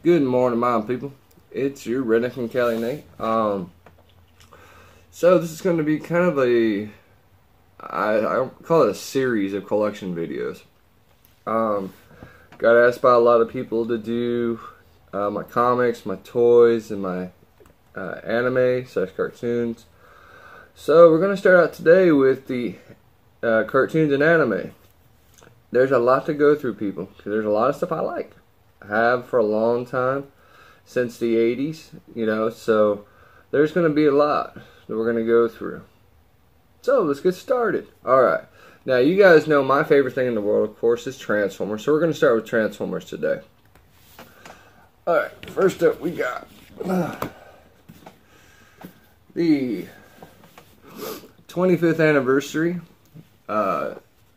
Good morning, my people. It's your Redneck from Cali, Nate. So this is going to be kind of I call it a series of collection videos. Got asked by a lot of people to do my comics, my toys, and my anime/cartoons. So we're going to start out today with the cartoons and anime. There's a lot to go through, people, because there's a lot of stuff I like. I have for a long time, since the 80s, so there's going to be a lot that we're going to go through. So let's get started. Alright, now you guys know my favorite thing in the world, of course, is Transformers. So we're going to start with Transformers today. Alright, first up we got the 25th anniversary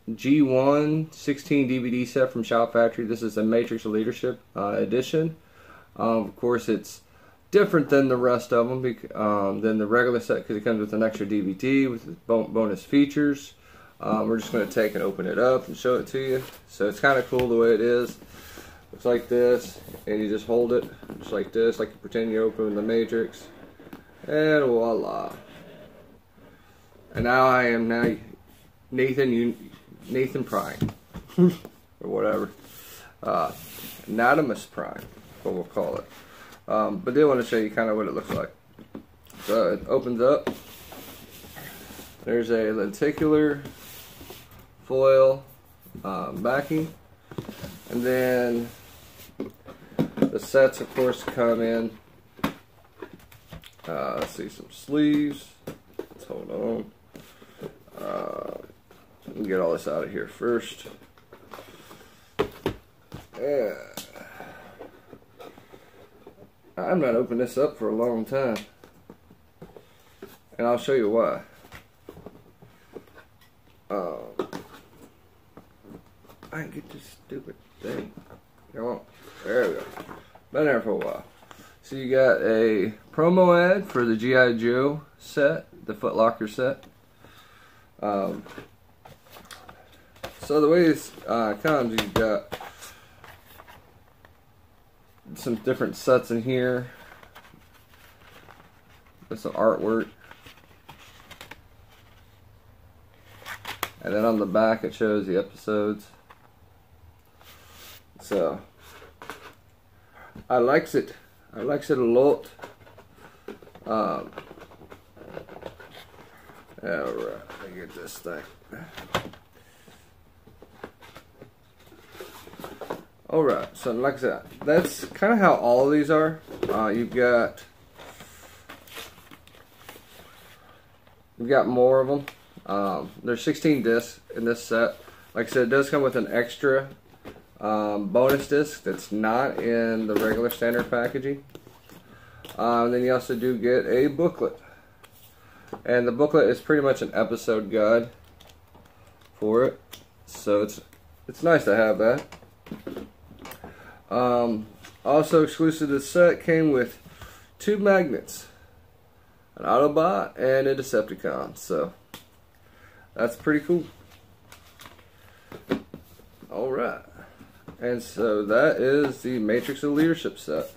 G1 16 DVD set from Shout Factory. This is the Matrix of Leadership edition. Of course, it's different than the rest of them, than the regular set, because it comes with an extra DVD with bonus features. We're just going to take and open it up and show it to you. So it's kind of cool the way it is. Looks like this, and you just hold it just like this, like you pretend you're opening the Matrix, and voila. And now I am Nathan Prime, or whatever, Anonymous Prime, what we'll call it. But they want to show you kind of what it looks like. So it opens up. There's a lenticular foil backing, and then the sets, of course, come in. Let's see, some sleeves. Let's hold on. Let me get all this out of here first. Yeah. I've not opened this up for a long time, and I'll show you why. I can get this stupid thing. Come on. There we go. Been there for a while. So you got a promo ad for the G.I. Joe set, the Foot Locker set. So the way this comes, you've got some different sets in here. There's some artwork. And then on the back it shows the episodes. So I likes it. I likes it a lot. Alright, let me get this thing. Alright, so like I said, that's kind of how all of these are. You've got more of them. There's 16 discs in this set. Like I said, it does come with an extra bonus disc that's not in the regular standard packaging. Then you also do get a booklet. And the booklet is pretty much an episode guide for it. So it's nice to have that. Also exclusive to the set came with 2 magnets, an Autobot and a Decepticon, so that's pretty cool. Alright, and so that is the Matrix of Leadership set.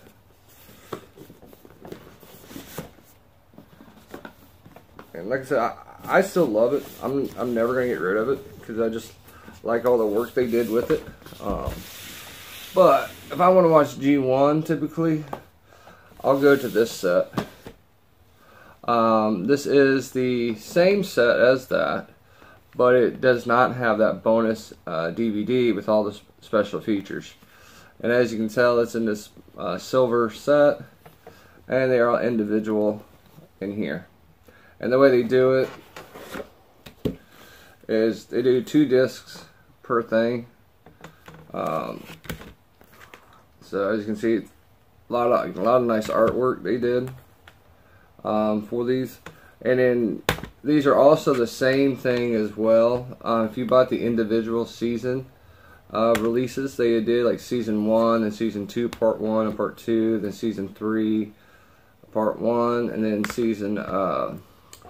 And like I said, I still love it. I'm never going to get rid of it, because I just like all the work they did with it. But if I want to watch G1, typically, I'll go to this set. This is the same set as that, but it does not have that bonus DVD with all the special features. And as you can tell, it's in this silver set, and they are all individual in here. And the way they do it is they do 2 discs per thing. So as you can see, a lot of nice artwork they did for these. And then these are also the same thing as well. If you bought the individual season releases, they did like season 1 and season 2 part 1 and part 2, then season 3 part 1, and then season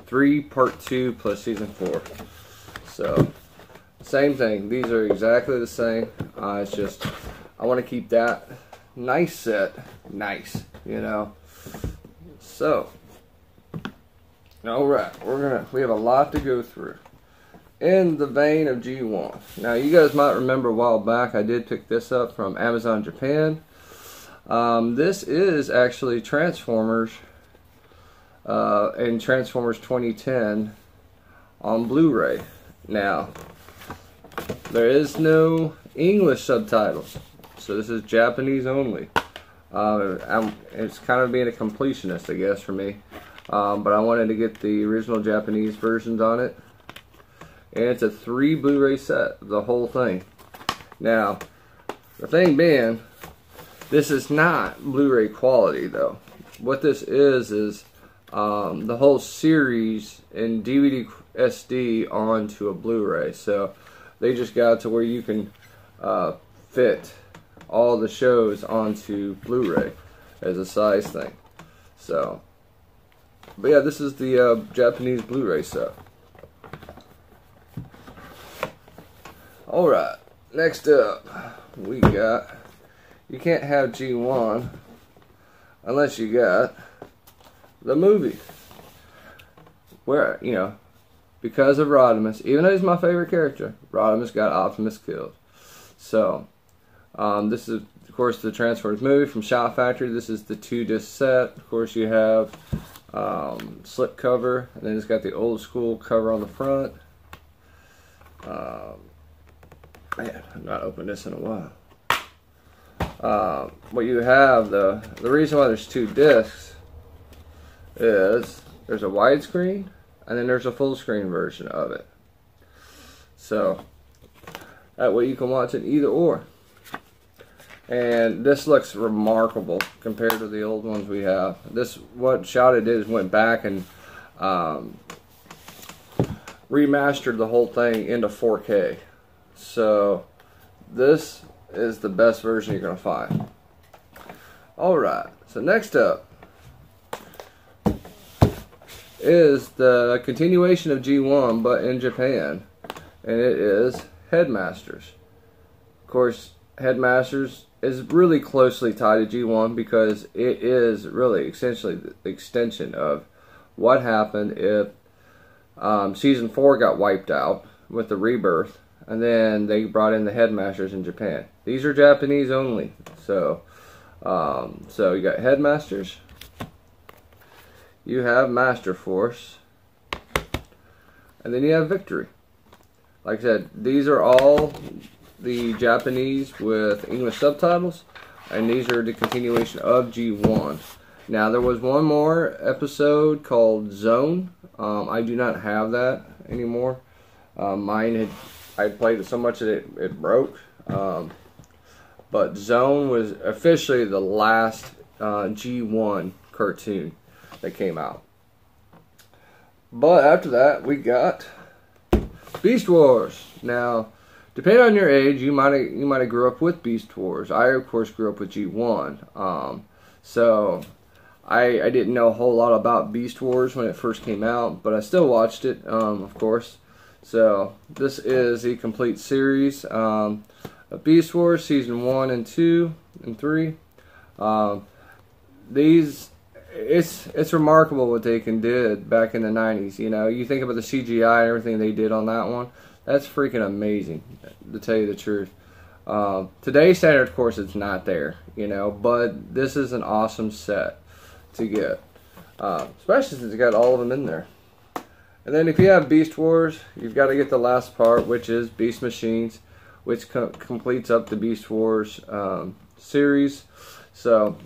3 part 2 plus season 4. So same thing. These are exactly the same. It's just I want to keep that nice set. Nice, you know. So, alright, we have a lot to go through. In the vein of G1. Now, you guys might remember a while back I did pick this up from Amazon Japan. This is actually Transformers and Transformers 2010 on Blu-ray. Now, there is no English subtitles, so this is Japanese only. It's kind of being a completionist, I guess, for me. But I wanted to get the original Japanese versions on it. And it's a 3 Blu-ray set, the whole thing. Now, the thing being, this is not Blu-ray quality, though. What this is the whole series in DVD SD onto a Blu-ray. So they just got to where you can fit all the shows onto Blu-ray as a size thing. So, but yeah, this is the Japanese Blu-ray set. Alright, next up, we got, you can't have G1 unless you got the movie. Where, you know, because of Rodimus, even though he's my favorite character, Rodimus got Optimus killed. So, this is, of course, the Transformers movie from Shout Factory. This is the 2-disc set. Of course, you have slip cover, and then it's got the old school cover on the front. Man, I've not opened this in a while. What you have, the reason why there's 2 discs is there's a widescreen and then there's a full screen version of it. So that way you can watch it either or. And this looks remarkable compared to the old ones we have. This, what Shouted did is went back and remastered the whole thing into 4K. So this is the best version you're going to find. Alright, so next up is the continuation of G1 but in Japan, and it is Headmasters. Of course, Headmasters is really closely tied to G1 because it is really essentially the extension of what happened if Season 4 got wiped out with the rebirth, and then they brought in the Headmasters in Japan. These are Japanese only. So so you got Headmasters, you have Master Force, and then you have Victory. Like I said, these are all the Japanese with English subtitles, and these are the continuation of G1. Now, there was one more episode called Zone. I do not have that anymore. Mine I played it so much that it broke. But Zone was officially the last G1 cartoon that came out. But after that, we got Beast Wars. Now, depending on your age, you might have grew up with Beast Wars. I, of course, grew up with G1. So I didn't know a whole lot about Beast Wars when it first came out, but I still watched it, of course. So this is the complete series of Beast Wars, Season 1 and 2 and 3. It's remarkable what they did back in the 90s. You know, you think about the CGI and everything they did on that one. That's freaking amazing, to tell you the truth. Today's standard, of course, it's not there, you know, but this is an awesome set to get, especially since it's got all of them in there. And then if you have Beast Wars, you've got to get the last part, which is Beast Machines, which completes up the Beast Wars series. So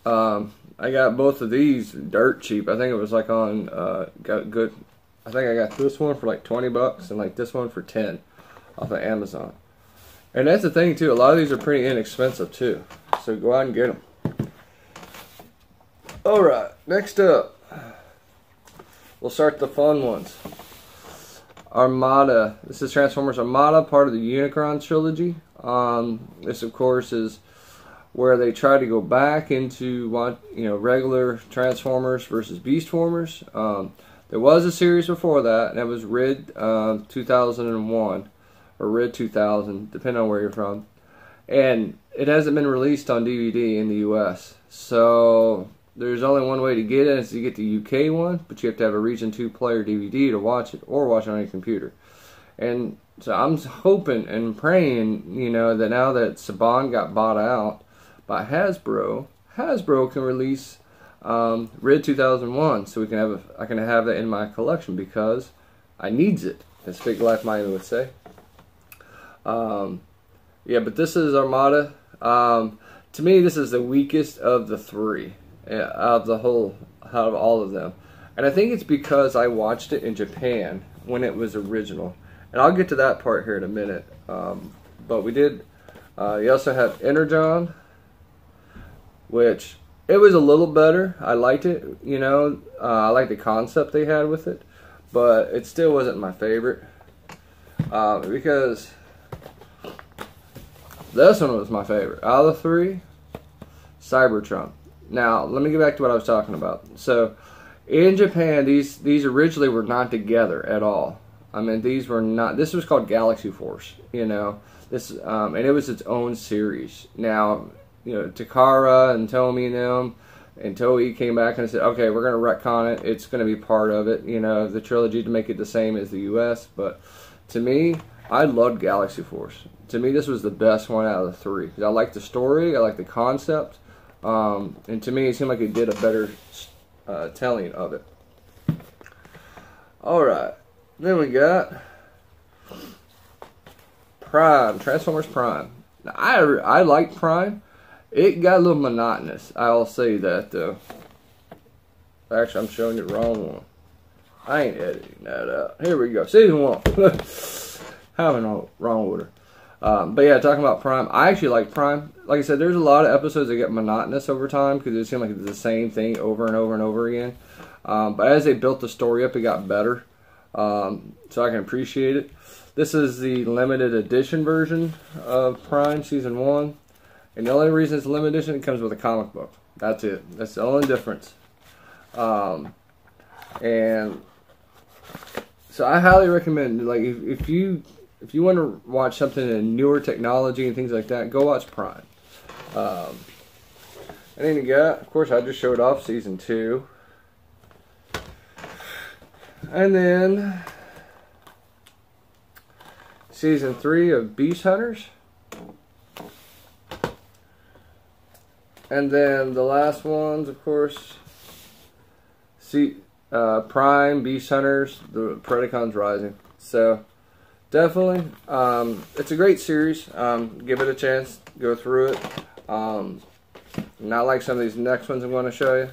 I got both of these dirt cheap. I think it was like on got good. I think I got this one for like $20 and like this one for 10 off of Amazon. And that's the thing too. A lot of these are pretty inexpensive too. So go out and get them. Alright, next up, we'll start the fun ones. Armada. This is Transformers Armada, part of the Unicron trilogy. This, of course, is where they try to go back into regular Transformers versus Beastformers. There was a series before that, and that was RID 2001 or RID 2000, depending on where you're from. and it hasn't been released on DVD in the U.S. So there's only one way to get it, is to get the UK one, but you have to have a Region 2 player DVD to watch it, or watch it on your computer. And so I'm hoping and praying, you know, that now that Saban got bought out by Hasbro, Hasbro can release Rid 2001, so I can have that in my collection, because I needs it, as Fake Life Miami would say. Yeah, but this is Armada. To me, this is the weakest of the three, out of all of them. And I think it's because I watched it in Japan when it was original. And I'll get to that part here in a minute. But we did, you also have Energon, which, it was a little better. I liked it, you know. I liked the concept they had with it. But it still wasn't my favorite. Because this one was my favorite. Out of the three, Cybertron. Now, let me get back to what I was talking about. So, in Japan, these originally were not together at all. I mean, these were not. This was called Galaxy Force, you know. This and it was its own series. Now, you know, Takara and Tomy and them, and Toei came back and said, okay, we're going to retcon it. It's going to be part of it, you know, the trilogy, to make it the same as the U.S. But to me, I loved Galaxy Force. To me, this was the best one out of the three. I liked the story, I liked the concept, and to me, it seemed like it did a better telling of it. Alright, then we got Prime, Transformers Prime. Now, I like Prime. It got a little monotonous, I'll say that, though. Actually, I'm showing you the wrong one. I ain't editing that out. Here we go, Season 1. Having a wrong order. But yeah, talking about Prime, I actually like Prime. Like I said, there's a lot of episodes that get monotonous over time, because it seemed like it's the same thing over and over and over again. But as they built the story up, it got better. So I can appreciate it. This is the limited edition version of Prime Season 1. And the only reason it's limited edition, it comes with a comic book. That's it. That's the only difference. And so I highly recommend, like, if you want to watch something in newer technology and things like that, go watch Prime. And then you got, of course, I just showed off Season 2. And then Season 3 of Beast Hunters. And then the last ones, of course, Prime, Beast Hunters, the Predacons Rising. So, definitely, it's a great series. Give it a chance. Go through it. Not like some of these next ones I'm going to show you.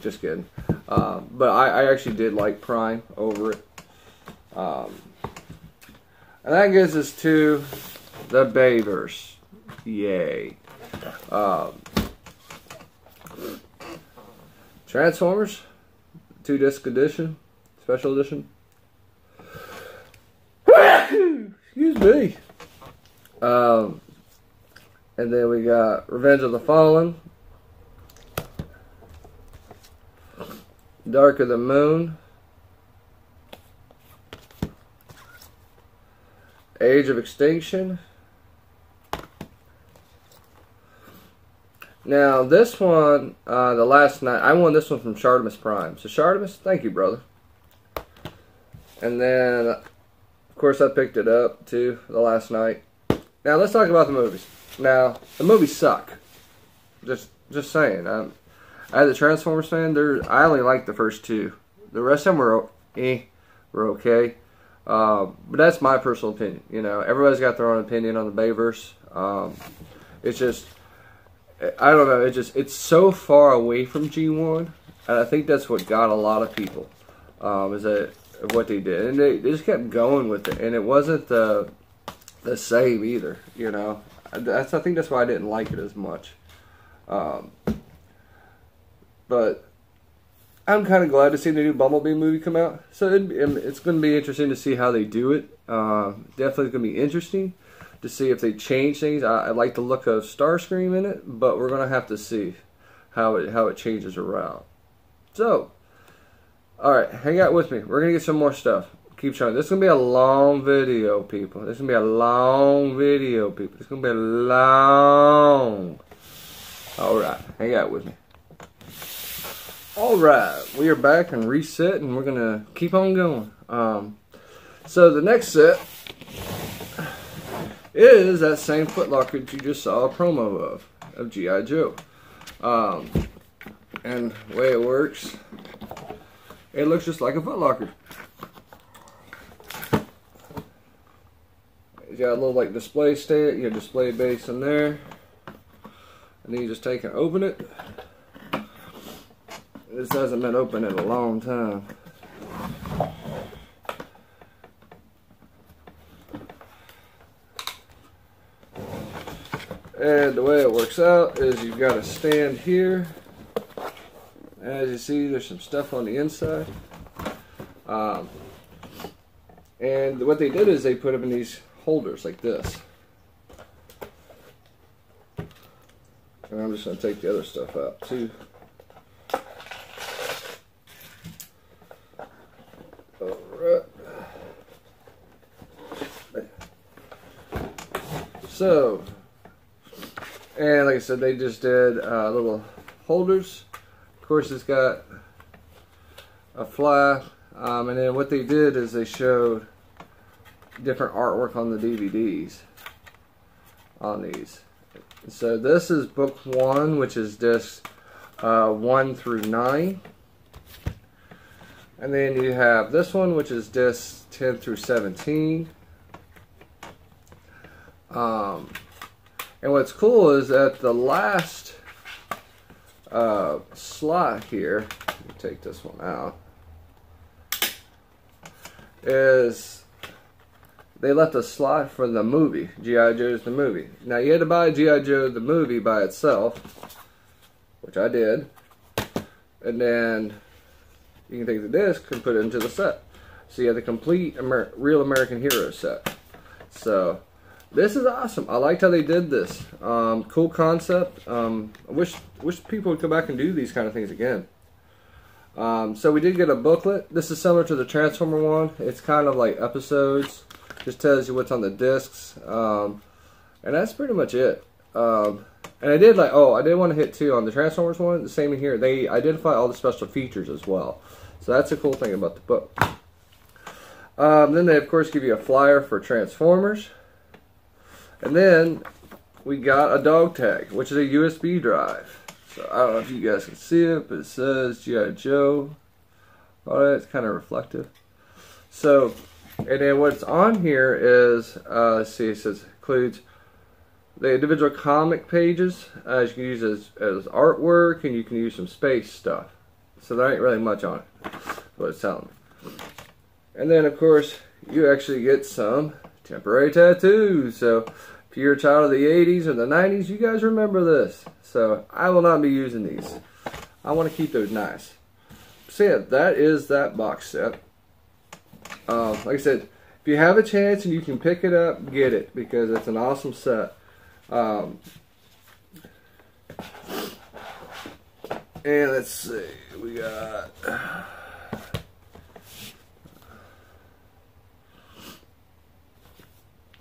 Just kidding. But I actually did like Prime over it. And that gets us to the Bayverse. Yay. Transformers, 2-disc edition, special edition. Excuse me. And then we got Revenge of the Fallen, Dark of the Moon, Age of Extinction. Now, this one, the last night, I won this one from Shartimus Prime. So, Shartimus, thank you, brother. And then, of course, I picked it up, too, the last night. Now, let's talk about the movies. Now, the movies suck. Just saying. As a Transformers fan, I only liked the first two. The rest of them were okay. But that's my personal opinion. You know, everybody's got their own opinion on the Bayverse. It's just, I don't know, it's so far away from G1, and I think that's what got a lot of people, is that what they did, and they just kept going with it, and it wasn't the same either, you know. I think that's why I didn't like it as much. But I'm kind of glad to see the new Bumblebee movie come out, so it's going to be interesting to see how they do it. Definitely going to be interesting to see if they change things. I like the look of Starscream in it, but we're going to have to see how it changes around. So, alright, hang out with me. We're going to get some more stuff. keep showing. This is going to be a long video, people. This is going to be a long video, people. It's going to be a long. Alright, hang out with me. Alright, we are back and reset, and we're going to keep on going. So the next set is that same Foot Locker that you just saw a promo of G.I. Joe. And the way it works, it looks just like a Foot Locker. You got a little like display stand, you got display base in there, and then you just take and open it. This hasn't been open in a long time. And the way it works out is you've got a stand here. As you see, there's some stuff on the inside. And what they did is they put them in these holders like this. And I'm just going to take the other stuff out too. Alright. So, and like I said, they just did little holders. Of course, it's got a fly. And then what they did is they showed different artwork on the DVDs on these. So this is book 1, which is discs 1 through 9. And then you have this one, which is discs 10 through 17. And what's cool is that the last slot here, let me take this one out, is they left a slot for the movie, G.I. Joe's the movie. Now you had to buy G.I. Joe the movie by itself, which I did, and then you can take the disc and put it into the set. So you have the complete Real American Hero set. So this is awesome. I liked how they did this. Cool concept. I wish people would come back and do these kind of things again. So we did get a booklet. This is similar to the Transformer one. It's kind of like episodes. Just tells you what's on the discs. And that's pretty much it. And I did I did want to hit too on the Transformers one. The same in here. They identify all the special features as well. So that's a cool thing about the book. Then they of course give you a flyer for Transformers. And then we got a dog tag, which is a USB drive. So I don't know if you guys can see it, but it says G.I. Joe. Alright, it's kind of reflective. So, and then what's on here is, let's see, it says includes the individual comic pages. You can use as artwork, and you can use some space stuff. So there ain't really much on it. That's what it's telling me. And then of course you actually get some temporary tattoos. So if you're a child of the 80s or the 90s, you guys remember this. So I will not be using these. I want to keep those nice. So yeah, that is that box set. Like I said, if you have a chance and you can pick it up, get it, because it's an awesome set. And let's see, we got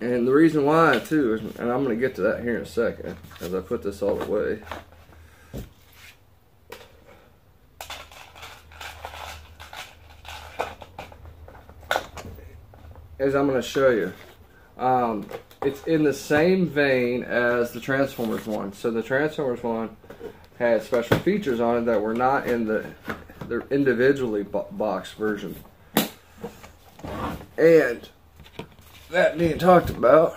and the reason why too is, and I'm going to get to that here in a second as I put this all away, as I'm going to show you. It's in the same vein as the Transformers one. So the Transformers one had special features on it that were not in the individually boxed version. And that being talked about,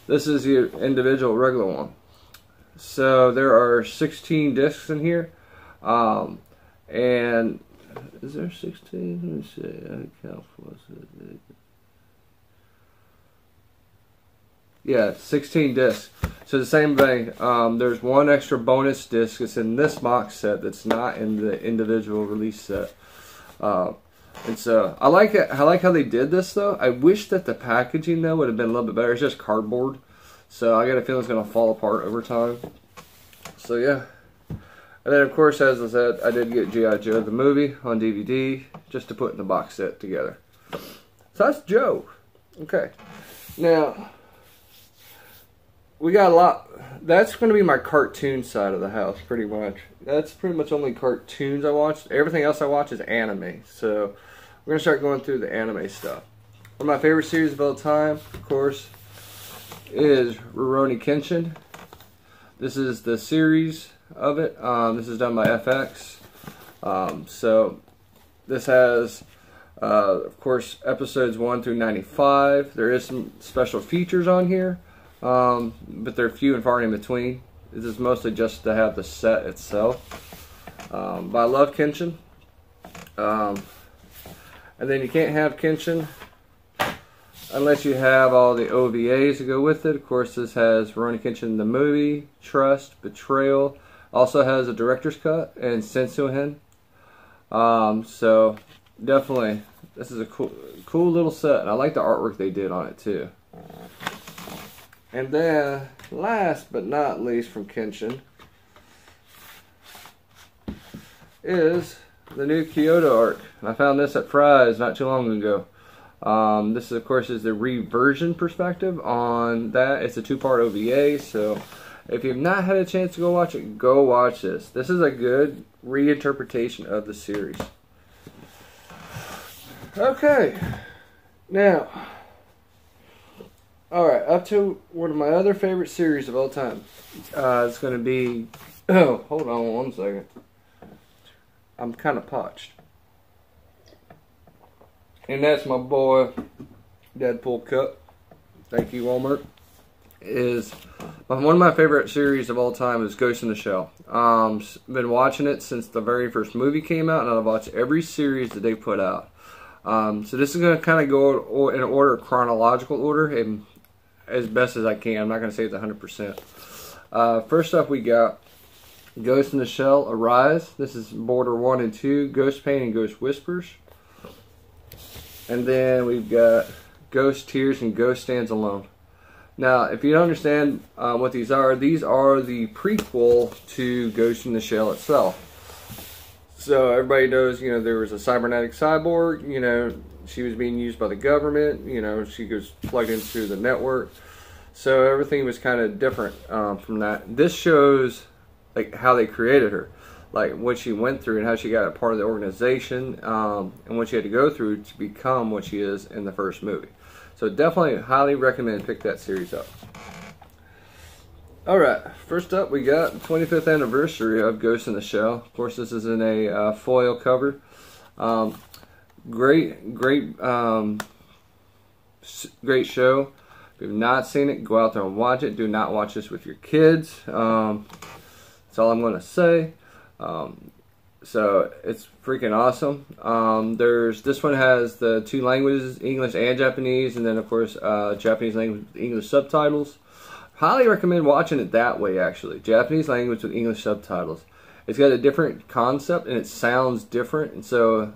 this is the individual regular one. So there are 16 discs in here. And is there 16? Let me see. I count for it. Yeah, 16 discs. So the same vein, there's one extra bonus disc that's in this box set that's not in the individual release set. And so I like it. I like how they did this though. I wish that the packaging though would have been a little bit better. It's just cardboard, so I got a feeling it's gonna fall apart over time. So yeah, And then, of course, as I said, I did get G.I. Joe the movie on DVD just to put in the box set together. So that's Joe. Okay. Now, we got a lot. That's going to be my cartoon side of the house, pretty much. That's pretty much only cartoons I watch. Everything else I watch is anime. So we're going to start going through the anime stuff. One of my favorite series of all time, of course, is Rurouni Kenshin. This is the series of it. This is done by FX. So this has, of course, episodes 1 through 95. There is some special features on here, but they're few and far in between. This is mostly just to have the set itself. But I love Kenshin. And then you can't have Kenshin unless you have all the OVAs to go with it. Of course, this has Rurouni Kenshin the movie, Trust, Betrayal. Also has a director's cut and Sensuhen. So definitely, this is a cool little set, and I like the artwork they did on it too. And then, last but not least from Kenshin, is the new Kyoto arc. And I found this at Fry's not too long ago. This, of course, is the reversion perspective on that. It's a 2-part OVA, so if you've not had a chance to go watch it, go watch this. This is a good reinterpretation of the series. Okay, now, alright, up to one of my other favorite series of all time. It's going to be, oh, hold on one second. I'm kind of parched. And that's my boy, Deadpool Cup. Thank you, Walmart. One of my favorite series of all time is Ghost in the Shell. Been watching it since the very first movie came out, and I've watched every series that they put out. So this is going to kind of go in order, chronological order, and as best as I can. I'm not going to say it's 100%. First up, we got Ghost in the Shell, Arise. This is Border 1 and 2, Ghost Pain and Ghost Whispers. And then we've got Ghost Tears and Ghost Stands Alone. Now, if you don't understand what these are the prequel to Ghost in the Shell itself. So everybody knows, you know, there was a cybernetic cyborg, you know, she was being used by the government, you know, she was plugged into the network. So everything was kind of different from that. This shows like how they created her, like what she went through and how she got a part of the organization, and what she had to go through to become what she is in the first movie. So definitely highly recommend pick that series up. Alright, first up we got the 25th anniversary of Ghost in the Shell. Of course, this is in a foil cover. Great show. If you've not seen it, go out there and watch it. Do not watch this with your kids. That's all I'm going to say. So it's freaking awesome. This one has the 2 languages, English and Japanese, and then of course Japanese language with English subtitles. Highly recommend watching it that way, actually. Japanese language with English subtitles. It's got a different concept and it sounds different. And so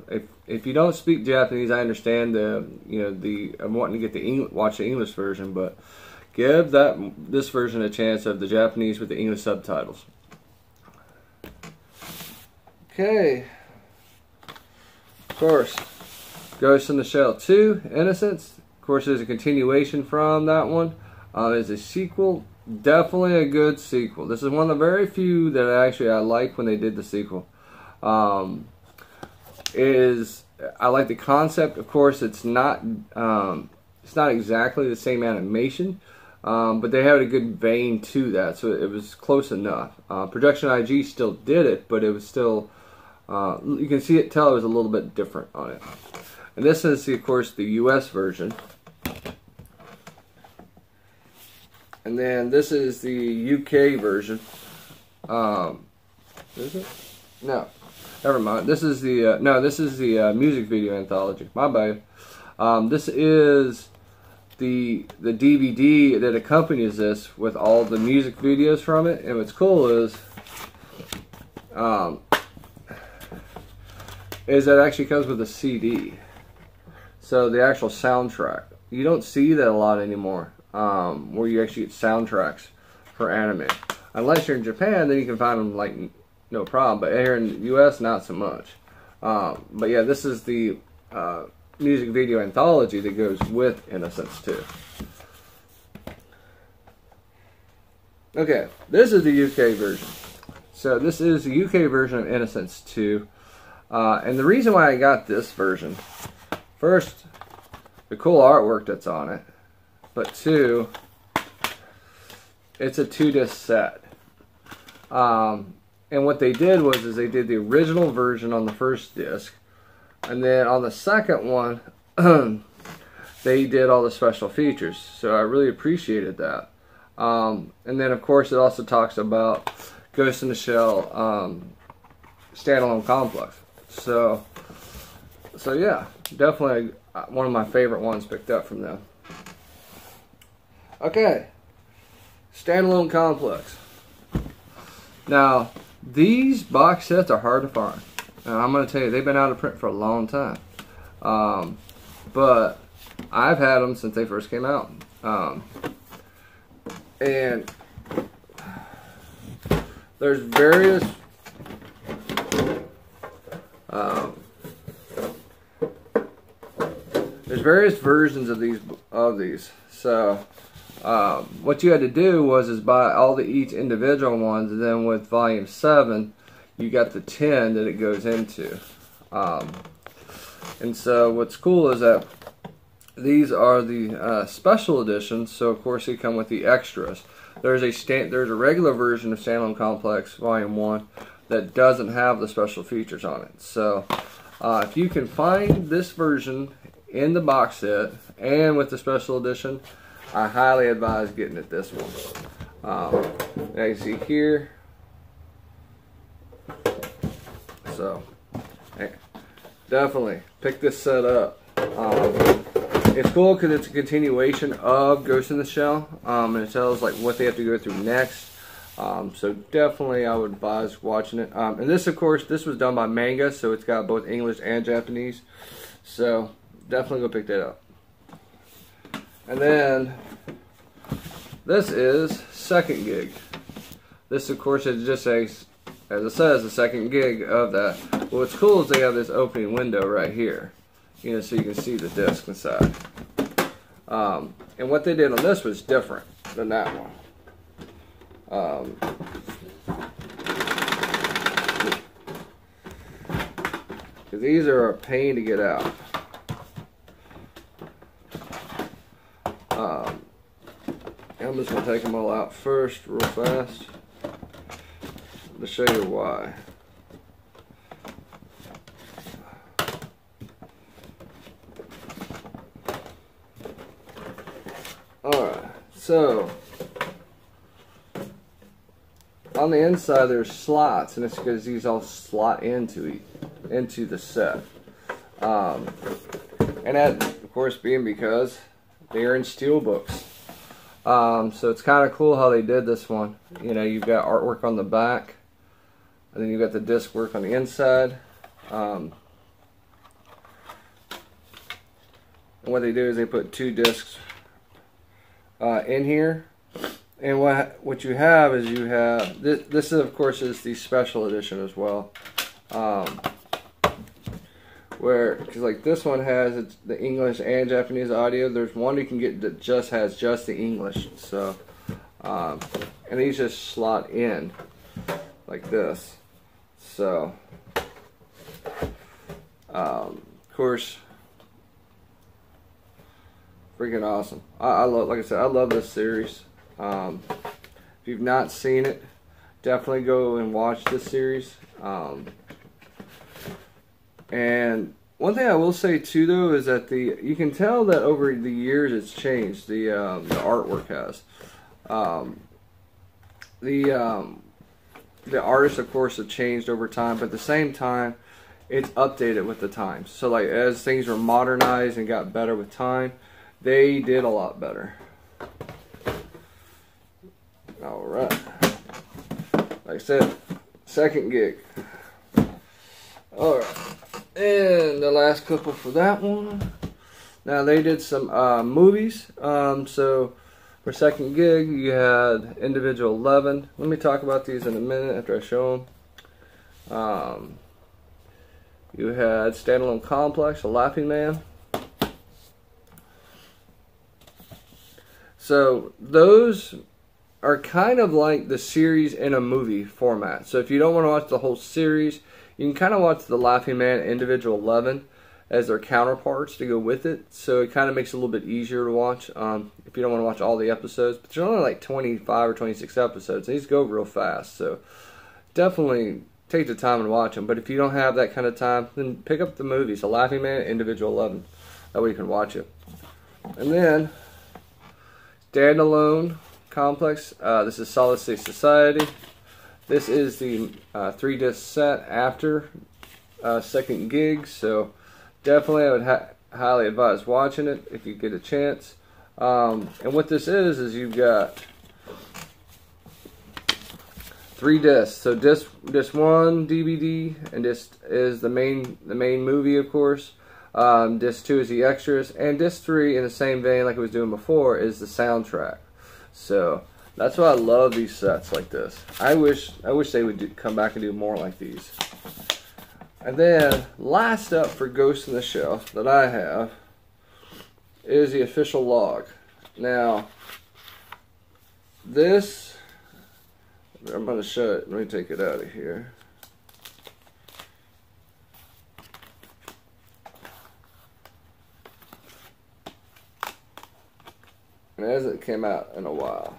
if you don't speak Japanese, I understand I'm wanting to get watch the English version, but give this version a chance of the Japanese with the English subtitles. Okay, of course, Ghost in the Shell 2, Innocence. Of course, there's a continuation from that one. It's a sequel, definitely a good sequel. This is one of the very few that I like when they did the sequel. I like the concept. Of course, it's not exactly the same animation, but they had a good vein to that, so it was close enough. Production IG still did it, but it was still. You can tell it was a little bit different on it. And this is, of course, the US version. And then this is the UK version. Is it? No. Never mind. This is the music video anthology. My bad. This is the DVD that accompanies this with all the music videos from it. And what's cool is that it actually comes with a CD. So the actual soundtrack. You don't see that a lot anymore, where you actually get soundtracks for anime. Unless you're in Japan, then you can find them like no problem. But here in the U.S., not so much. But yeah, this is the music video anthology that goes with Innocence 2. Okay, this is the UK version. So this is the UK version of Innocence 2. And the reason why I got this version, first, the cool artwork that's on it. But two, it's a 2-disc set. And what they did was they did the original version on the first disc. And then on the second one, they did all the special features. So I really appreciated that. And then of course it also talks about Ghost in the Shell standalone complex. So yeah, definitely one of my favorite ones picked up from them. Okay, standalone complex. Now these box sets are hard to find. And I'm going to tell you, they've been out of print for a long time. But I've had them since they first came out. And there's various versions of these. So what you had to do was buy all each individual ones, and then with volume 7 you got the 10 that it goes into. And so what's cool is that these are the special editions, so of course they come with the extras. There's a regular version of Standalone Complex Volume 1 that doesn't have the special features on it. So if you can find this version in the box set and with the special edition, I highly advise getting it this one. As you see here, so hey, definitely pick this set up. It's cool because it's a continuation of Ghost in the Shell, and it tells like what they have to go through next. So definitely I would advise watching it. And this, of course, this was done by Manga, so it's got both English and Japanese. So definitely go pick that up. And then this is Second Gig. This, of course, is just as it says, the second gig of that. Well, what's cool is they have this opening window right here, you know, so you can see the disc inside. And what they did on this was different than that one. Because these are a pain to get out. I'm just going to take them all out first real fast to show you why. Alright, so on the inside there's slots, and it's because these all slot into the set. And that, of course, being because they are in steel books. So it's kind of cool how they did this one. You know, you've got artwork on the back, and then you've got the disc work on the inside. And what they do is they put 2 discs in here. And what you have is you have this is, of course, is the special edition as well. Because like this one has the English and Japanese audio. There's one you can get that just has just the English. So, and these just slot in like this. So, of course, freaking awesome. I love, like I said, I love this series. If you've not seen it, definitely go and watch this series. And one thing I will say too, though, is that you can tell that over the years it's changed. The artwork has. The artists, of course, have changed over time, but at the same time, it's updated with the times. So, like, as things were modernized and got better with time, they did a lot better. All right. Like I said, second gig. All right. And the last couple for that one. Now they did some movies. So for second gig, you had Individual 11. Let me talk about these in a minute after I show them. You had Standalone Complex, A Laughing Man. So those are kind of like the series in a movie format. So if you don't want to watch the whole series, you can kind of watch The Laughing Man individual 11 as their counterparts to go with it. So it kind of makes it a little bit easier to watch if you don't want to watch all the episodes. But there's only like 25 or 26 episodes. These go real fast. So definitely take the time and watch them. But if you don't have that kind of time, then pick up the movies. The Laughing Man individual 11. That way you can watch it. And then Standalone Complex. This is Solid State Society. This is the 3-disc set after Second Gig, so definitely I would highly advise watching it if you get a chance. And what this is you've got 3 discs. So disc 1 DVD, and disc is the main movie, of course. Disc 2 is the extras, and disc 3, in the same vein like I was doing before, is the soundtrack. So that's why I love these sets like this. I wish they would come back and do more like these. And then last up for Ghost in the Shell that I have is the official log. Now this, I'm going to show it. Let me take it out of here. And it hasn't came out in a while.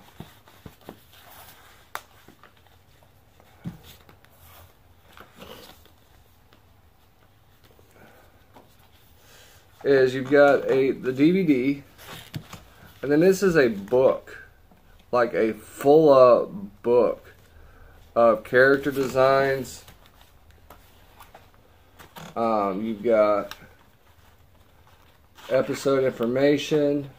Is you've got the DVD, and then this is a book, like a full book of character designs. You've got episode information.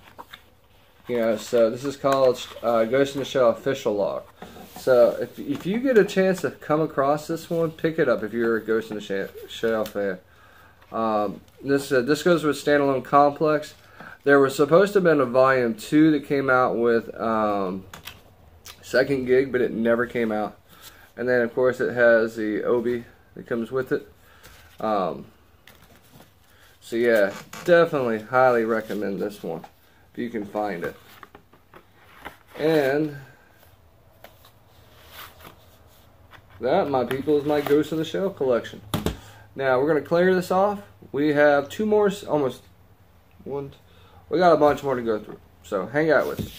You know, so this is called Ghost in the Shell Official Log. So if you get a chance to come across this one, pick it up if you're a Ghost in the Shell fan. This goes with Standalone Complex. There was supposed to have been a volume 2 that came out with Second Gig, but it never came out. And then of course it has the Obi that comes with it. So yeah, definitely highly recommend this one if you can find it. And that, my people, is my Ghost in the Shell collection. Now we're going to clear this off. We have 2 more, almost one. We got a bunch more to go through. So hang out with us.